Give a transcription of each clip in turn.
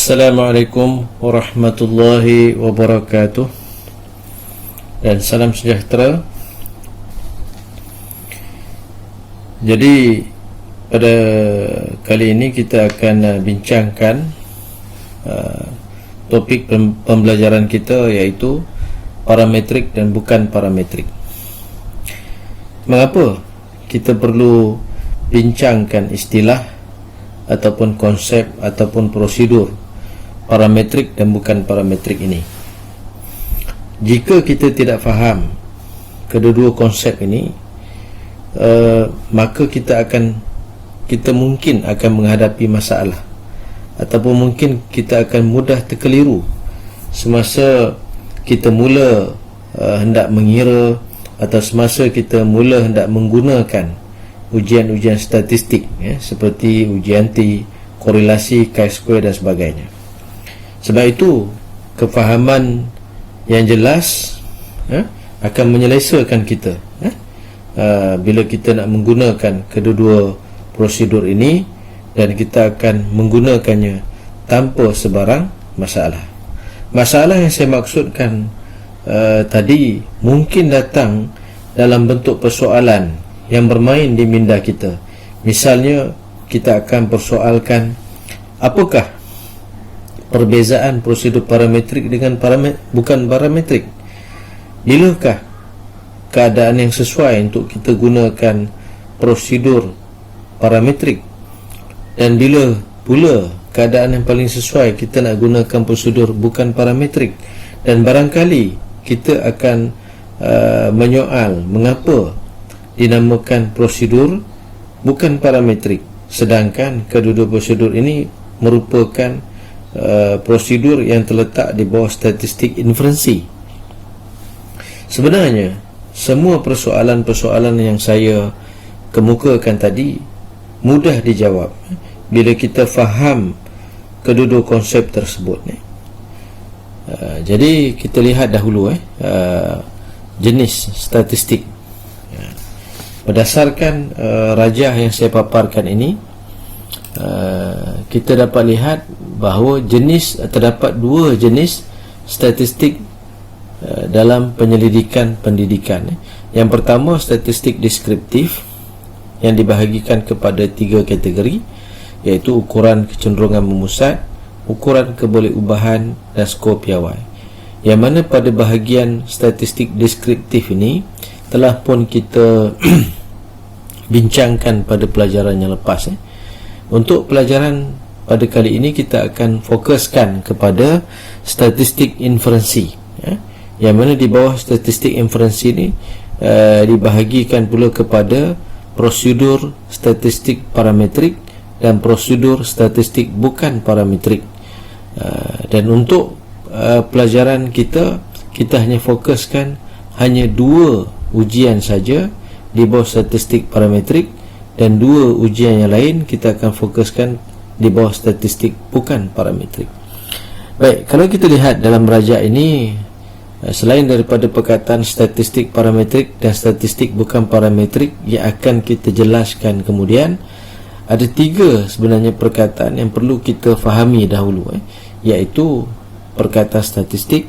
Assalamualaikum warahmatullahi wabarakatuh, dan salam sejahtera. Jadi pada kali ini kita akan bincangkan topik pembelajaran kita, iaitu parametrik dan bukan parametrik. Mengapa kita perlu bincangkan istilah ataupun konsep ataupun prosedur parametrik dan bukan parametrik ini? Jika kita tidak faham kedua-dua konsep ini, maka kita mungkin akan menghadapi masalah, ataupun mungkin kita akan mudah terkeliru semasa kita mula hendak mengira, atau semasa kita mula hendak menggunakan ujian-ujian statistik, seperti ujian T, korelasi, chi-square dan sebagainya. Sebab itu kefahaman yang jelas akan menyelesaikan kita bila kita nak menggunakan kedua-dua prosedur ini, dan kita akan menggunakannya tanpa sebarang masalah. Masalah yang saya maksudkan tadi mungkin datang dalam bentuk persoalan yang bermain di minda kita. Misalnya, kita akan persoalkan apakah perbezaan prosedur parametrik dengan bukan parametrik. Bilakah keadaan yang sesuai untuk kita gunakan prosedur parametrik, dan bila pula keadaan yang paling sesuai kita nak gunakan prosedur bukan parametrik. Dan barangkali kita akan menyoal mengapa dinamakan prosedur bukan parametrik, sedangkan kedua-dua prosedur ini merupakan prosedur yang terletak di bawah statistik inferensi. Sebenarnya semua persoalan-persoalan yang saya kemukakan tadi mudah dijawab bila kita faham kedua-dua konsep tersebut. Jadi kita lihat dahulu jenis statistik. Berdasarkan rajah yang saya paparkan ini, kita dapat lihat bahawa terdapat dua jenis statistik dalam penyelidikan pendidikan. Yang pertama, statistik deskriptif yang dibahagikan kepada tiga kategori, iaitu ukuran kecenderungan memusat, ukuran kebolehubahan dan skor piawai. Yang mana pada bahagian statistik deskriptif ini telah pun kita bincangkan pada pelajaran yang lepas. Untuk pelajaran pada kali ini kita akan fokuskan kepada statistik inferensi, yang mana di bawah statistik inferensi ini dibahagikan pula kepada prosedur statistik parametrik dan prosedur statistik bukan parametrik. Dan untuk pelajaran kita hanya fokuskan hanya dua ujian saja di bawah statistik parametrik, dan dua ujian yang lain kita akan fokuskan di bawah statistik bukan parametrik. Baik, kalau kita lihat dalam rajak ini, selain daripada perkataan statistik parametrik dan statistik bukan parametrik yang akan kita jelaskan kemudian, ada tiga sebenarnya perkataan yang perlu kita fahami dahulu, iaitu perkataan statistik,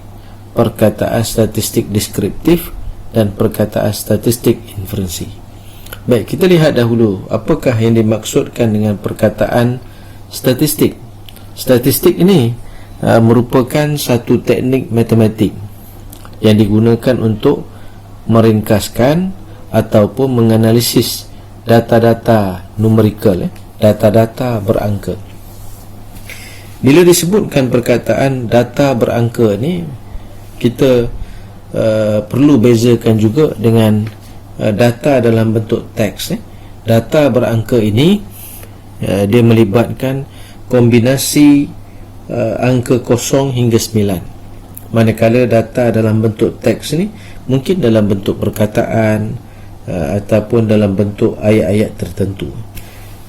perkataan statistik deskriptif, dan perkataan statistik inferensi. Baik, kita lihat dahulu apakah yang dimaksudkan dengan perkataan statistik. Statistik ini merupakan satu teknik matematik yang digunakan untuk meringkaskan ataupun menganalisis data-data numerikal, data-data berangka. Bila disebutkan perkataan data berangka ni, kita perlu bezakan juga dengan data dalam bentuk teks. Data berangka ini dia melibatkan kombinasi angka 0 hingga 9, manakala data dalam bentuk teks ni mungkin dalam bentuk perkataan ataupun dalam bentuk ayat-ayat tertentu.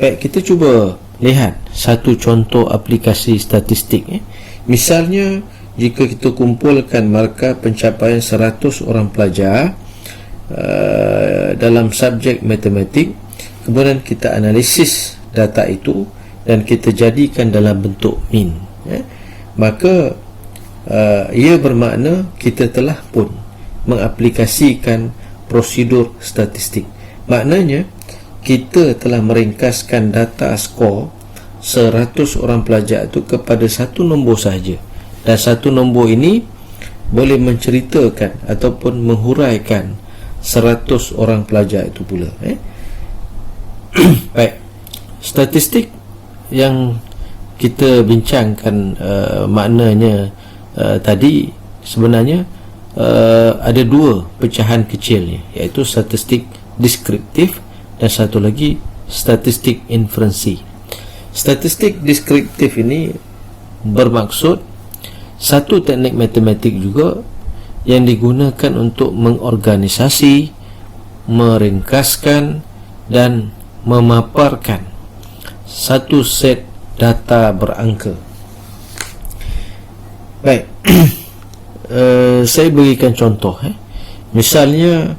Baik, kita cuba lihat satu contoh aplikasi statistik. Misalnya, jika kita kumpulkan markah pencapaian 100 orang pelajar dalam subjek matematik, kemudian kita analisis data itu dan kita jadikan dalam bentuk min. maka ia bermakna kita telah pun mengaplikasikan prosedur statistik. Maknanya kita telah meringkaskan data skor 100 orang pelajar itu kepada satu nombor sahaja, dan satu nombor ini boleh menceritakan ataupun menghuraikan 100 orang pelajar itu pula. Baik, statistik yang kita bincangkan maknanya tadi sebenarnya ada dua pecahan kecilnya, iaitu statistik deskriptif dan satu lagi statistik inferensi. Statistik deskriptif ini bermaksud satu teknik matematik juga yang digunakan untuk mengorganisasi, meringkaskan dan memaparkan satu set data berangka. Baik, saya berikan contoh. Misalnya,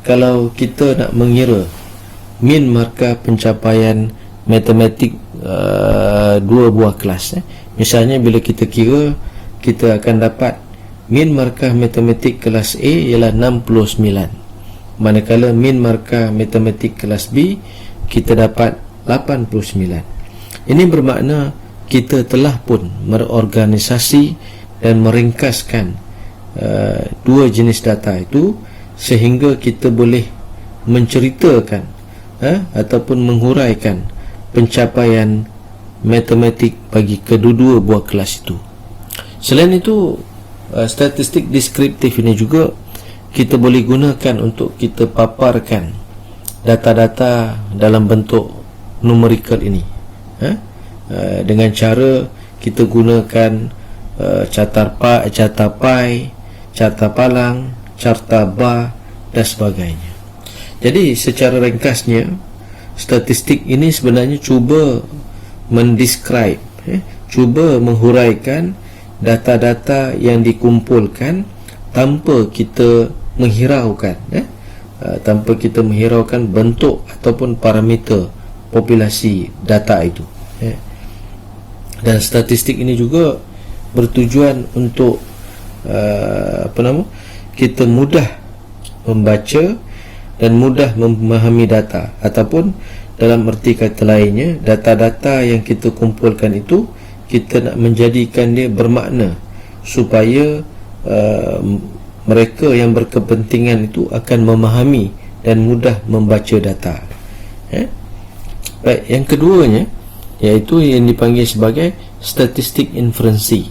kalau kita nak mengira min markah pencapaian matematik dua buah kelas, misalnya bila kita kira, kita akan dapat min markah matematik kelas A ialah 69, manakala min markah matematik kelas B kita dapat 89. Ini bermakna kita telah pun merorganisasi dan meringkaskan dua jenis data itu sehingga kita boleh menceritakan ataupun menghuraikan pencapaian matematik bagi kedua-dua buah kelas itu. Selain itu, statistik deskriptif ini juga kita boleh gunakan untuk kita paparkan data-data dalam bentuk numerikal ini, dengan cara kita gunakan carta pai, carta palang, carta bar dan sebagainya. Jadi secara ringkasnya, statistik ini sebenarnya cuba mendescribe, cuba menghuraikan data-data yang dikumpulkan tanpa kita menghiraukan, tanpa kita menghiraukan bentuk ataupun parameter populasi data itu. Dan statistik ini juga bertujuan untuk kita mudah membaca dan mudah memahami data, ataupun dalam erti kata lainnya, data-data yang kita kumpulkan itu kita nak menjadikan dia bermakna supaya mereka yang berkepentingan itu akan memahami dan mudah membaca data. Baik, yang keduanya iaitu yang dipanggil sebagai statistik inferensi,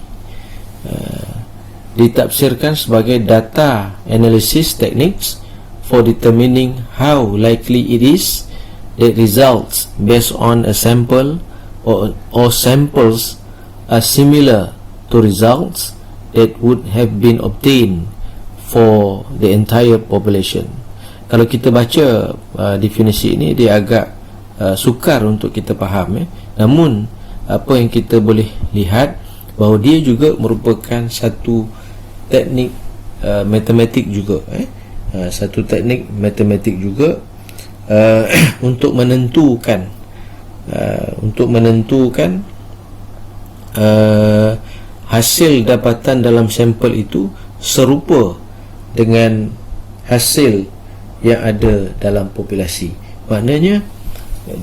ditafsirkan sebagai data analysis techniques for determining how likely it is that results based on a sample or samples are similar to results that would have been obtained for the entire population. Kalau kita baca definisi ini, dia agak sukar untuk kita faham, namun apa yang kita boleh lihat bahawa dia juga merupakan satu teknik matematik juga, satu teknik matematik juga untuk menentukan hasil dapatan dalam sampel itu serupa dengan hasil yang ada dalam populasi. Maknanya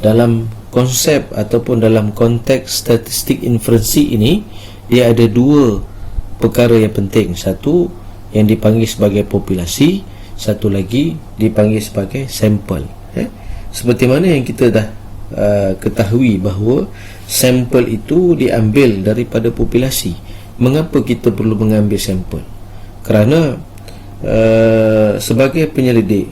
dalam konsep ataupun dalam konteks statistik inferensi ini, dia ada dua perkara yang penting. Satu yang dipanggil sebagai populasi, satu lagi dipanggil sebagai sampel. Seperti mana yang kita dah ketahui bahawa sampel itu diambil daripada populasi. Mengapa kita perlu mengambil sampel? Kerana sebagai penyelidik,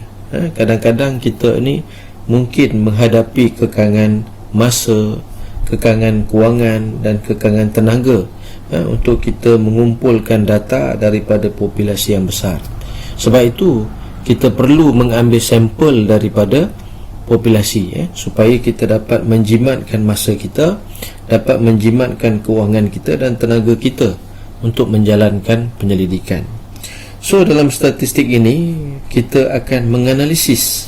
kadang-kadang kita ni mungkin menghadapi kekangan masa, kekangan kewangan dan kekangan tenaga untuk kita mengumpulkan data daripada populasi yang besar. Sebab itu kita perlu mengambil sampel daripada populasi, supaya kita dapat menjimatkan masa kita, dapat menjimatkan kewangan kita dan tenaga kita untuk menjalankan penyelidikan. So dalam statistik ini kita akan menganalisis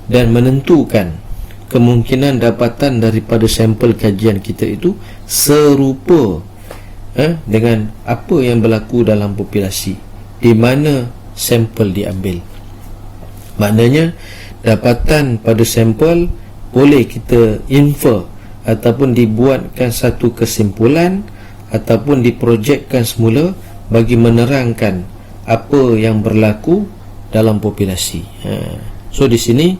dan menentukan kemungkinan dapatan daripada sampel kajian kita itu serupa dengan apa yang berlaku dalam populasi, di mana sampel diambil. Maknanya dapatan pada sampel boleh kita infer ataupun dibuatkan satu kesimpulan ataupun diprojekkan semula bagi menerangkan apa yang berlaku dalam populasi. So di sini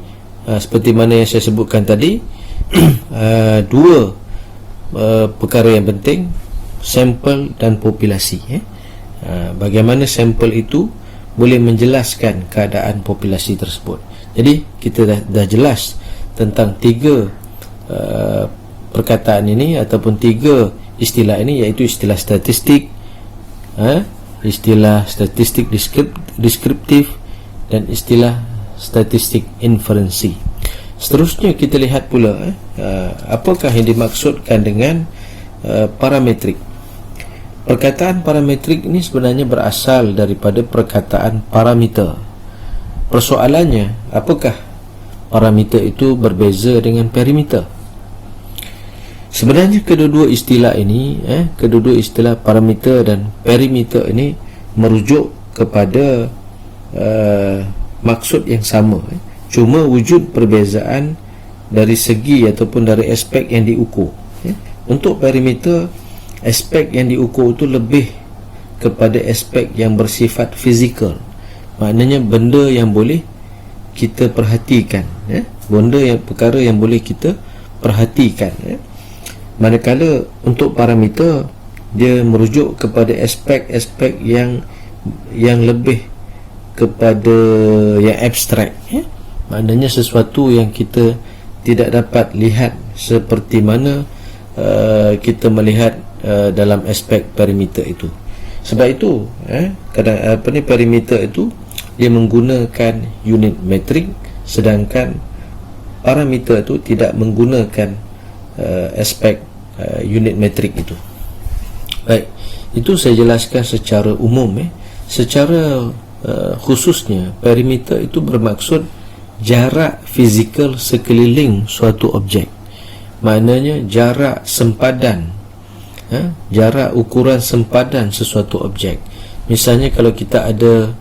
seperti mana yang saya sebutkan tadi, dua perkara yang penting, sampel dan populasi. Bagaimana sampel itu boleh menjelaskan keadaan populasi tersebut. Jadi kita dah jelas tentang tiga perkataan ini ataupun tiga istilah ini, iaitu istilah statistik, istilah statistik deskriptif dan istilah statistik inferensi. Seterusnya kita lihat pula apakah yang dimaksudkan dengan parametrik. Perkataan parametrik ini sebenarnya berasal daripada perkataan parameter. Persoalannya, apakah parameter itu berbeza dengan perimeter? Sebenarnya kedua-dua istilah ini, kedua-dua istilah parameter dan perimeter ini merujuk kepada maksud yang sama. Cuma wujud perbezaan dari segi ataupun dari aspek yang diukur. Untuk perimeter, aspek yang diukur itu lebih kepada aspek yang bersifat fizikal. Maknanya benda yang boleh kita perhatikan, perkara yang boleh kita perhatikan. Manakala untuk parameter, dia merujuk kepada aspek-aspek yang lebih kepada yang abstrak. Maknanya sesuatu yang kita tidak dapat lihat seperti mana kita melihat dalam aspek perimeter itu. Sebab itu perimeter itu dia menggunakan unit metrik, sedangkan parameter itu tidak menggunakan aspek unit metrik itu. Baik, itu saya jelaskan secara umum. Secara khususnya, perimeter itu bermaksud jarak fizikal sekeliling suatu objek. Maknanya jarak sempadan, jarak ukuran sempadan sesuatu objek. Misalnya kalau kita ada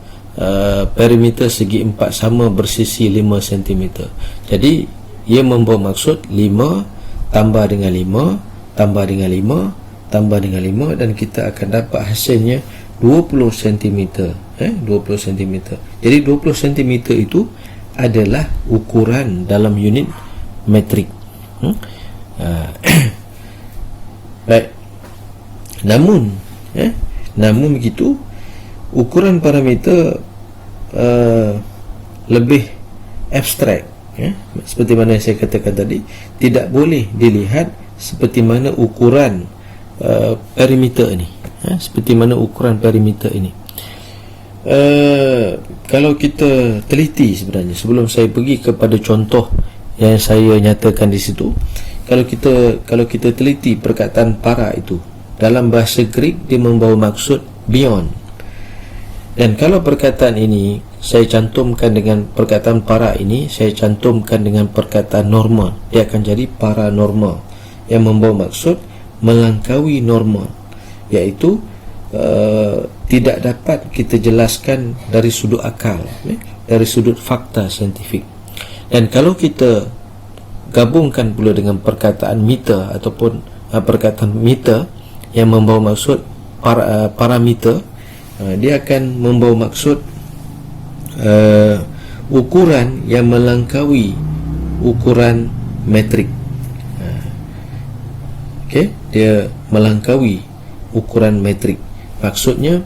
perimeter segi empat sama bersisi 5 cm, jadi ia membawa maksud 5 tambah dengan 5 tambah dengan 5 tambah dengan 5, dan kita akan dapat hasilnya 20 cm. 20 cm. Jadi 20 cm itu adalah ukuran dalam unit metrik. Baik. Namun begitu, ukuran parameter lebih abstrak. Seperti mana yang saya katakan tadi, tidak boleh dilihat seperti mana ukuran perimeter ini. Seperti mana ukuran perimeter ini. Kalau kita teliti, sebenarnya sebelum saya pergi kepada contoh yang saya nyatakan di situ, kalau kita teliti perkataan para itu, dalam bahasa Greek dia membawa maksud beyond. Dan kalau perkataan ini saya cantumkan dengan perkataan para ini, saya cantumkan dengan perkataan normal, dia akan jadi paranormal, yang membawa maksud melampaui normal, iaitu tidak dapat kita jelaskan dari sudut akal, dari sudut fakta saintifik. Dan kalau kita gabungkan pula dengan perkataan meter ataupun perkataan meter yang membawa maksud parameter, dia akan membawa maksud ukuran yang melampaui ukuran metrik. Dia melampaui ukuran metrik. Maksudnya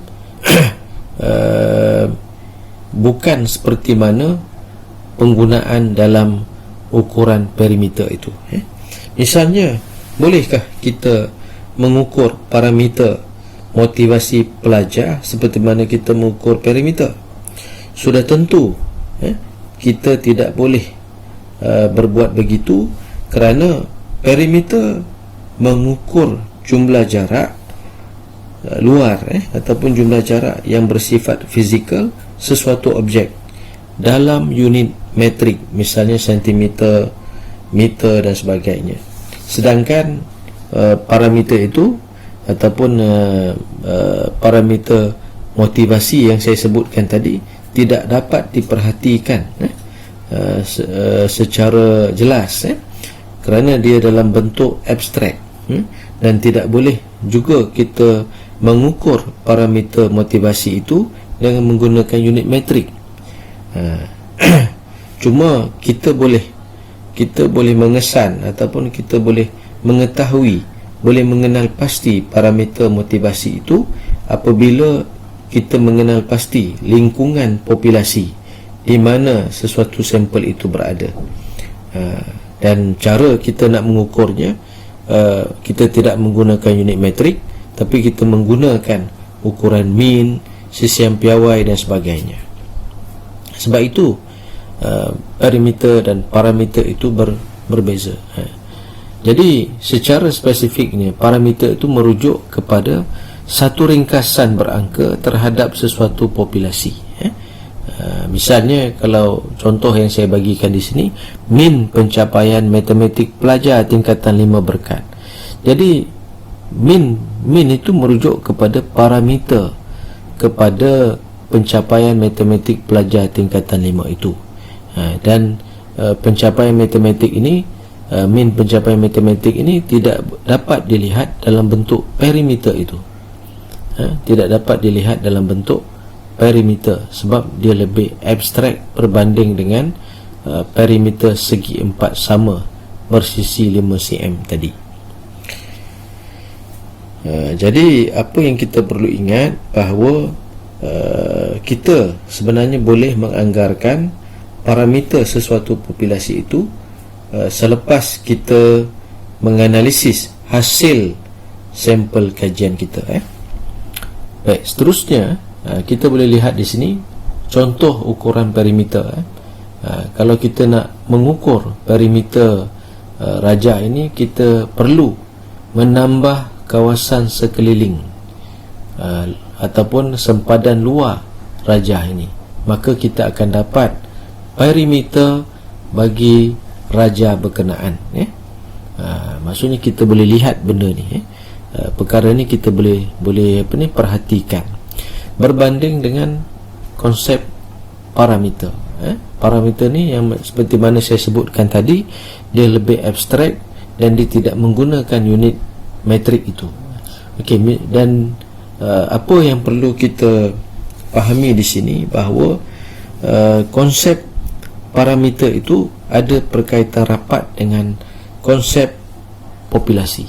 bukan seperti mana penggunaan dalam ukuran perimeter itu. Misalnya, bolehkah kita mengukur parameter motivasi pelajar seperti mana kita mengukur perimeter? Sudah tentu kita tidak boleh berbuat begitu, kerana perimeter mengukur jumlah jarak luar ataupun jumlah jarak yang bersifat fizikal sesuatu objek dalam unit metrik, misalnya sentimeter, meter dan sebagainya. Sedangkan parameter itu ataupun parameter motivasi yang saya sebutkan tadi tidak dapat diperhatikan secara jelas, kerana dia dalam bentuk abstrak, dan tidak boleh juga kita mengukur parameter motivasi itu dengan menggunakan unit metrik. Cuma kita boleh mengesan ataupun kita boleh mengetahui, boleh mengenal pasti parameter motivasi itu apabila kita mengenal pasti lingkungan populasi di mana sesuatu sampel itu berada. Dan cara kita nak mengukurnya, kita tidak menggunakan unit metrik, tapi kita menggunakan ukuran mean, sisian piawai dan sebagainya. Sebab itu perimeter dan parameter itu berbeza. Jadi secara spesifiknya parameter itu merujuk kepada satu ringkasan berangka terhadap sesuatu populasi. Misalnya, kalau contoh yang saya bagikan di sini, min pencapaian matematik pelajar tingkatan 5 berkat. Jadi min itu merujuk kepada parameter kepada pencapaian matematik pelajar tingkatan 5 itu. Dan pencapaian matematik ini, min pencapaian matematik ini tidak dapat dilihat dalam bentuk perimeter itu. Tidak dapat dilihat dalam bentuk perimeter sebab dia lebih abstrak berbanding dengan perimeter segi 4 sama bersisi 5 cm tadi. Jadi apa yang kita perlu ingat bahawa kita sebenarnya boleh menganggarkan parameter sesuatu populasi itu selepas kita menganalisis hasil sampel kajian kita. Baik, seterusnya kita boleh lihat di sini contoh ukuran perimeter. Kalau kita nak mengukur perimeter rajah ini, kita perlu menambah kawasan sekeliling ataupun sempadan luar rajah ini, maka kita akan dapat perimeter bagi rajah berkenaan. Maksudnya kita boleh lihat benda ni, perkara ni kita boleh perhatikan berbanding dengan konsep parameter. Parameter ni yang seperti mana saya sebutkan tadi, dia lebih abstrak dan dia tidak menggunakan unit metrik itu. Okey, dan apa yang perlu kita fahami di sini bahawa konsep parameter itu ada perkaitan rapat dengan konsep populasi.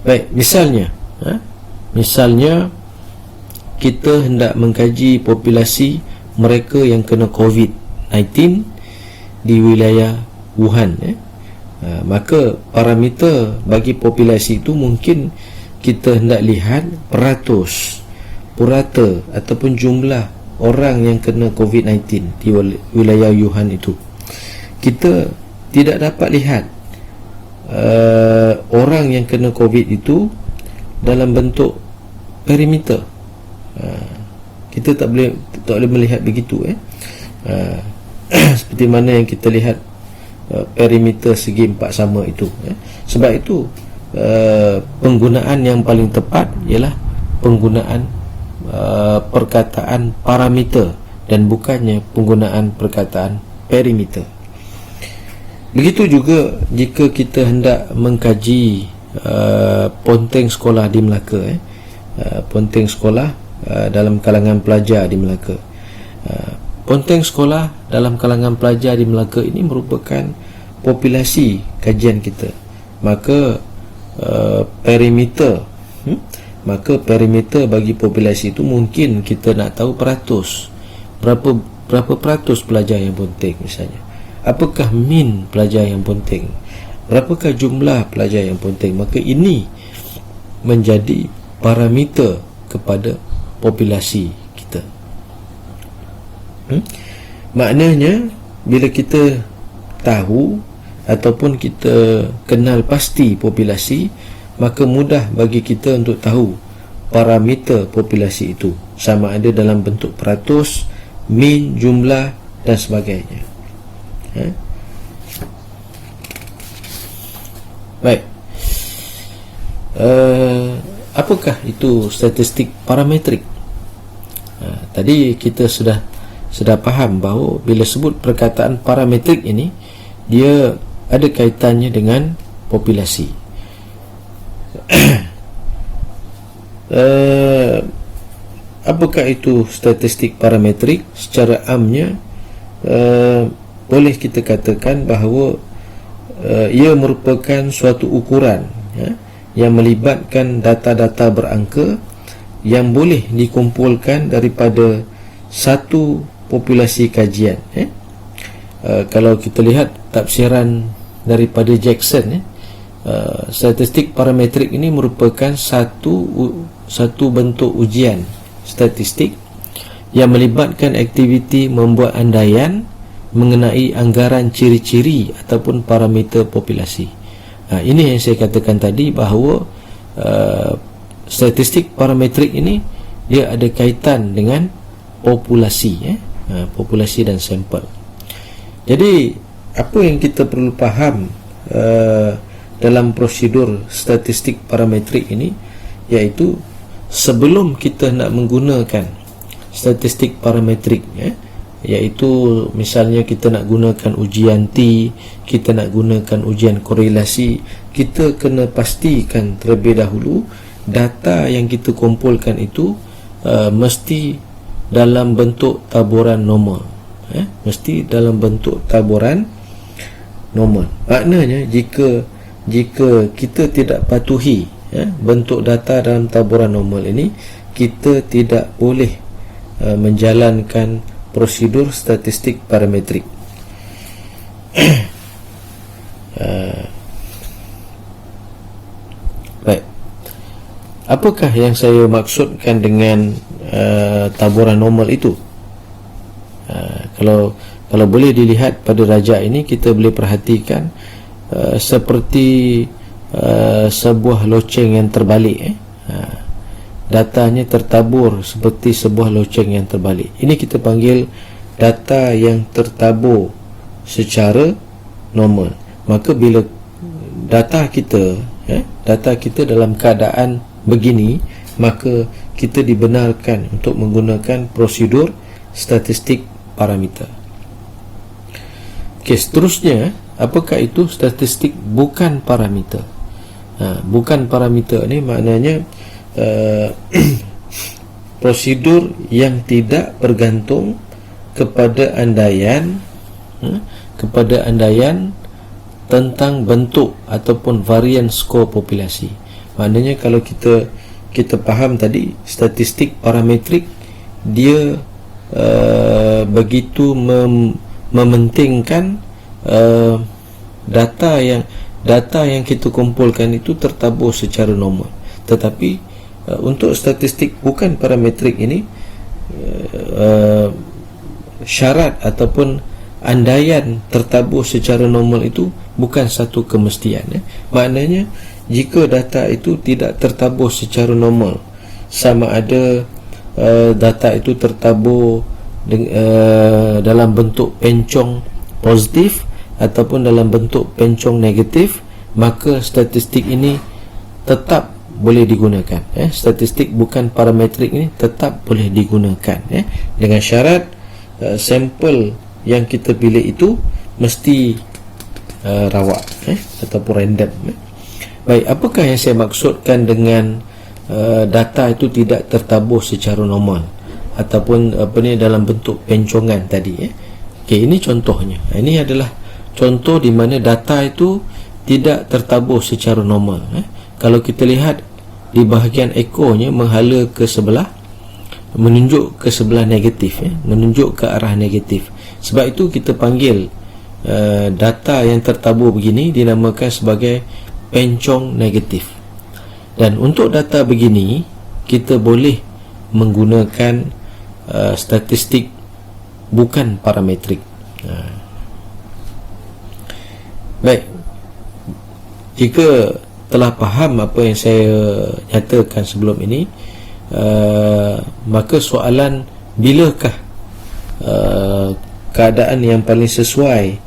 Baik, misalnya kita hendak mengkaji populasi mereka yang kena COVID-19 di wilayah Wuhan, maka parameter bagi populasi itu mungkin kita hendak lihat peratus, purata ataupun jumlah orang yang kena COVID-19 di wilayah Wuhan itu. Kita tidak dapat lihat orang yang kena COVID itu dalam bentuk perimeter. Kita tak boleh melihat begitu, seperti mana yang kita lihat perimeter segi 4 sama itu. Sebab itu penggunaan yang paling tepat ialah penggunaan perkataan parameter dan bukannya penggunaan perkataan perimeter. Begitu juga jika kita hendak mengkaji ponteng sekolah di Melaka, ponteng sekolah dalam kalangan pelajar di Melaka. Ponteng sekolah dalam kalangan pelajar di Melaka ini merupakan populasi kajian kita. Maka perimeter bagi populasi itu mungkin kita nak tahu peratus, berapa peratus pelajar yang ponteng misalnya. Apakah min pelajar yang ponteng, berapakah jumlah pelajar yang ponteng. Maka ini menjadi parameter kepada populasi kita. Maknanya bila kita tahu ataupun kita kenal pasti populasi, maka mudah bagi kita untuk tahu parameter populasi itu, sama ada dalam bentuk peratus, min, jumlah dan sebagainya. Baik. apakah itu statistik parametrik? Tadi kita sudah faham bahawa bila sebut perkataan parametrik ini, dia ada kaitannya dengan populasi. Apakah itu statistik parametrik? Secara amnya, boleh kita katakan bahawa ia merupakan suatu ukuran yang melibatkan data-data berangka yang boleh dikumpulkan daripada satu populasi kajian. Kalau kita lihat tafsiran daripada Jackson, statistik parametrik ini merupakan satu bentuk ujian statistik yang melibatkan aktiviti membuat andaian mengenai anggaran ciri-ciri ataupun parameter populasi. Ini yang saya katakan tadi bahawa statistik parametrik ini dia ada kaitan dengan populasi, populasi dan sampel. Jadi apa yang kita perlu faham dalam prosedur statistik parametrik ini, iaitu sebelum kita nak menggunakan statistik parametrik, iaitu misalnya kita nak gunakan ujian T, kita nak gunakan ujian korelasi, kita kena pastikan terlebih dahulu data yang kita kumpulkan itu mesti dalam bentuk taburan normal, mesti dalam bentuk taburan normal. Maknanya jika kita tidak patuhi bentuk data dalam taburan normal ini, kita tidak boleh menjalankan prosedur statistik parametrik. Baik, apakah yang saya maksudkan dengan taburan normal itu? Kalau boleh dilihat pada rajak ini, kita boleh perhatikan seperti sebuah loceng yang terbalik. Datanya tertabur seperti sebuah loceng yang terbalik. Ini kita panggil data yang tertabur secara normal. Maka bila data kita dalam keadaan begini, maka kita dibenarkan untuk menggunakan prosedur statistik parameter. Okey, seterusnya, apakah itu statistik bukan parameter? Bukan parameter ni maknanya prosedur yang tidak bergantung kepada andaian tentang bentuk ataupun varian skor populasi. Maknanya kalau kita faham tadi, statistik parametrik dia begitu mementingkan data yang kita kumpulkan itu tertabur secara normal. Tetapi untuk statistik bukan parametrik ini, syarat ataupun andaian tertabur secara normal itu bukan satu kemestian. Maknanya jika data itu tidak tertabur secara normal, sama ada data itu tertabur dalam bentuk pencong positif ataupun dalam bentuk pencong negatif, maka statistik ini tetap boleh digunakan. Statistik bukan parametrik ini tetap boleh digunakan, dengan syarat sampel yang kita pilih itu mesti rawak ataupun random. Baik, apakah yang saya maksudkan dengan data itu tidak tertabur secara normal ataupun dalam bentuk pencongan tadi? Okey, ini contohnya. Ini adalah contoh di mana data itu tidak tertabur secara normal. Kalau kita lihat di bahagian ekornya menghala ke sebelah, menunjuk ke sebelah negatif, menunjuk ke arah negatif. Sebab itu kita panggil data yang tertabur begini dinamakan sebagai pencong negatif. Dan untuk data begini, kita boleh menggunakan statistik bukan parametrik. Baik, jika telah faham apa yang saya nyatakan sebelum ini, maka soalan bilakah keadaan yang paling sesuai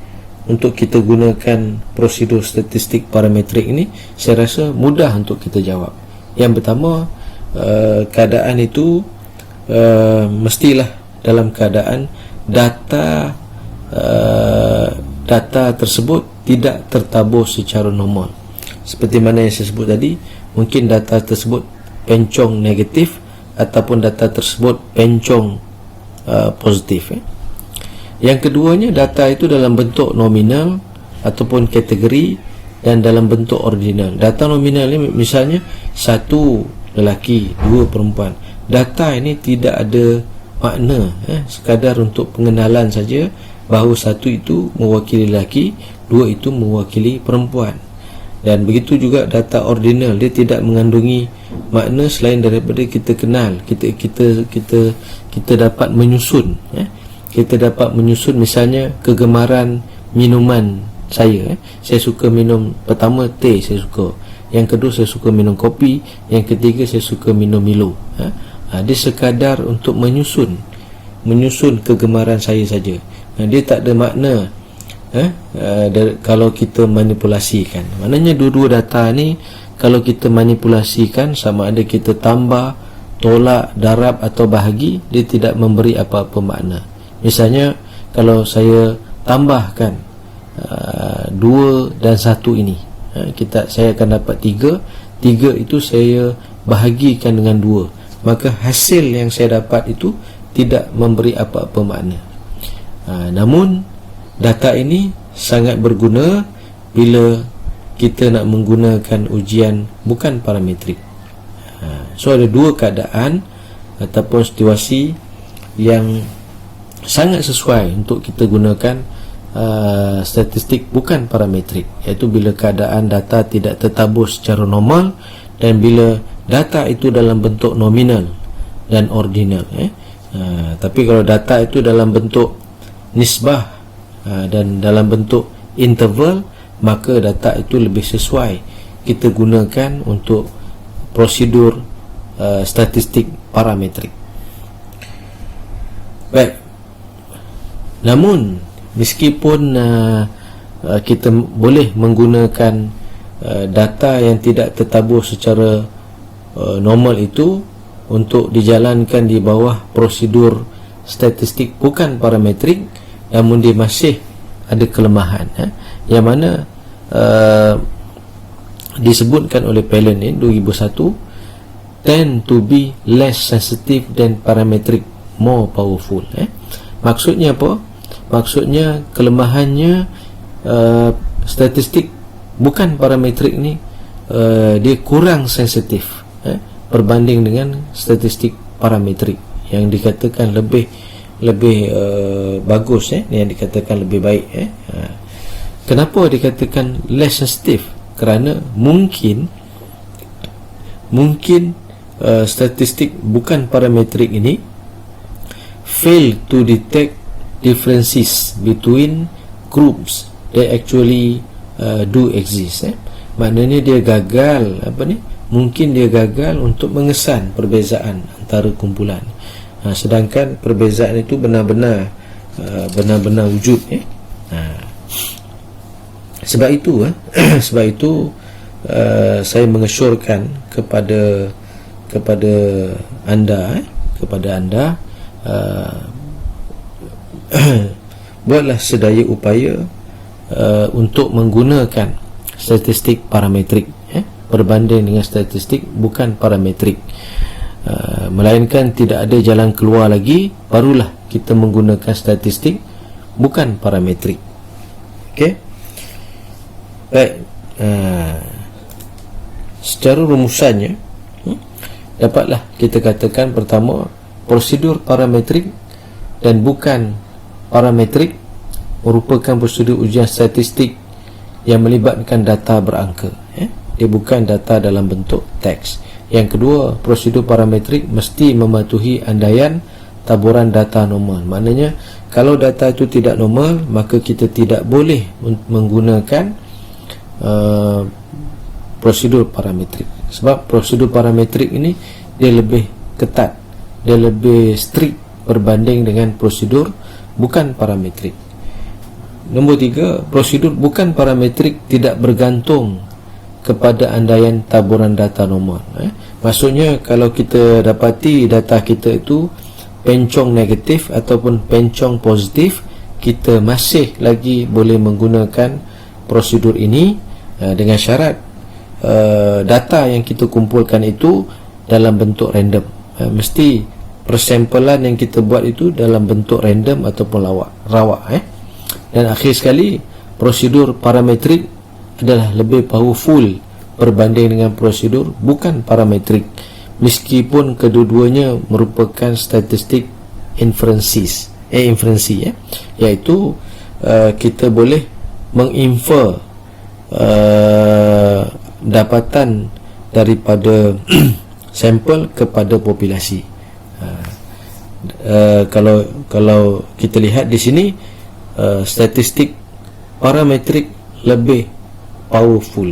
untuk kita gunakan prosedur statistik parametrik ini, saya rasa mudah untuk kita jawab. Yang pertama, keadaan itu mestilah dalam keadaan data tersebut tidak tertabur secara normal. Seperti mana yang saya sebut tadi, mungkin data tersebut pencong negatif ataupun data tersebut pencong positif. Yang keduanya, data itu dalam bentuk nominal ataupun kategori dan dalam bentuk ordinal. Data nominal ini misalnya 1 lelaki, 2 perempuan. Data ini tidak ada makna, sekadar untuk pengenalan saja bahawa 1 itu mewakili lelaki, 2 itu mewakili perempuan. Dan begitu juga data ordinal, dia tidak mengandungi makna selain daripada kita kenal, kita dapat menyusun, kita dapat menyusun misalnya kegemaran minuman saya. Saya suka minum, pertama teh saya suka, yang kedua saya suka minum kopi, yang ketiga saya suka minum Milo. Dia sekadar untuk menyusun kegemaran saya saja. Dia tak ada makna kalau kita manipulasikan. Maknanya dua-dua data ni kalau kita manipulasikan, sama ada kita tambah, tolak, darab atau bahagi, dia tidak memberi apa-apa makna. Misalnya kalau saya tambahkan 2 dan 1 ini, saya akan dapat 3 itu saya bahagikan dengan 2, maka hasil yang saya dapat itu tidak memberi apa-apa makna. Namun data ini sangat berguna bila kita nak menggunakan ujian bukan parametrik. So ada dua keadaan ataupun situasi yang sangat sesuai untuk kita gunakan statistik bukan parametrik, iaitu bila keadaan data tidak tertabur secara normal dan bila data itu dalam bentuk nominal dan ordinal. Tapi kalau data itu dalam bentuk nisbah dan dalam bentuk interval, maka data itu lebih sesuai kita gunakan untuk prosedur statistik parametrik. Baik. Namun meskipun kita boleh menggunakan data yang tidak tertabur secara normal itu untuk dijalankan di bawah prosedur statistik bukan parametrik, namun dia masih ada kelemahan, yang mana disebutkan oleh Palin in 2001, tend to be less sensitive than parametric, more powerful. Maksudnya apa? Maksudnya kelemahannya statistik bukan parametrik ni dia kurang sensitif berbanding dengan statistik parametrik yang dikatakan lebih bagus, yang dikatakan lebih baik. Kenapa dikatakan less sensitive? Kerana mungkin statistik bukan parametrik ini fail to detect differences between groups that actually do exist. Maknanya dia gagal, mungkin dia gagal untuk mengesan perbezaan antara kumpulan, sedangkan perbezaan itu benar-benar wujud. Sebab itu saya mengesyorkan kepada anda buatlah sedaya upaya untuk menggunakan statistik parametrik berbanding dengan statistik bukan parametrik, melainkan tidak ada jalan keluar lagi, barulah kita menggunakan statistik bukan parametrik. Okey, baik. Secara rumusannya dapatlah kita katakan, pertama, prosedur parametrik dan bukan parametrik merupakan prosedur ujian statistik yang melibatkan data berangka. Dia bukan data dalam bentuk teks. Yang kedua, prosedur parametrik mesti mematuhi andaian taburan data normal. Maknanya kalau data itu tidak normal, maka kita tidak boleh menggunakan prosedur parametrik. Sebab prosedur parametrik ini dia lebih ketat, dia lebih strict berbanding dengan prosedur bukan parametrik. Nombor 3, prosedur bukan parametrik tidak bergantung kepada andaian taburan data nomor. Maksudnya kalau kita dapati data kita itu pencong negatif ataupun pencong positif, kita masih lagi boleh menggunakan prosedur ini dengan syarat data yang kita kumpulkan itu dalam bentuk random. Mesti persampelan yang kita buat itu dalam bentuk random ataupun rawak. Dan akhir sekali, prosedur parametrik adalah lebih powerful berbanding dengan prosedur bukan parametrik, meskipun kedua-duanya merupakan statistik inferensi, iaitu kita boleh menginfer dapatan daripada sampel kepada populasi. Kalau kita lihat di sini, statistik parametrik lebih powerful,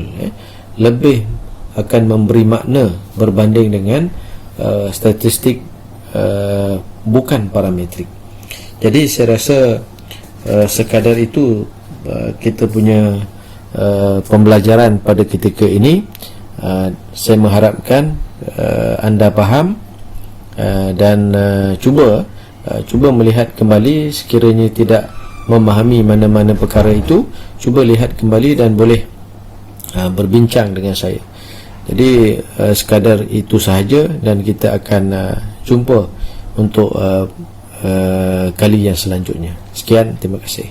lebih akan memberi makna berbanding dengan statistik bukan parametrik. Jadi saya rasa sekadar itu kita punya pembelajaran pada ketika ini. Saya mengharapkan anda faham dan cuba melihat kembali. Sekiranya tidak memahami mana-mana perkara itu, cuba lihat kembali dan boleh berbincang dengan saya. Jadi sekadar itu sahaja, dan kita akan jumpa untuk kali yang selanjutnya. Sekian, terima kasih.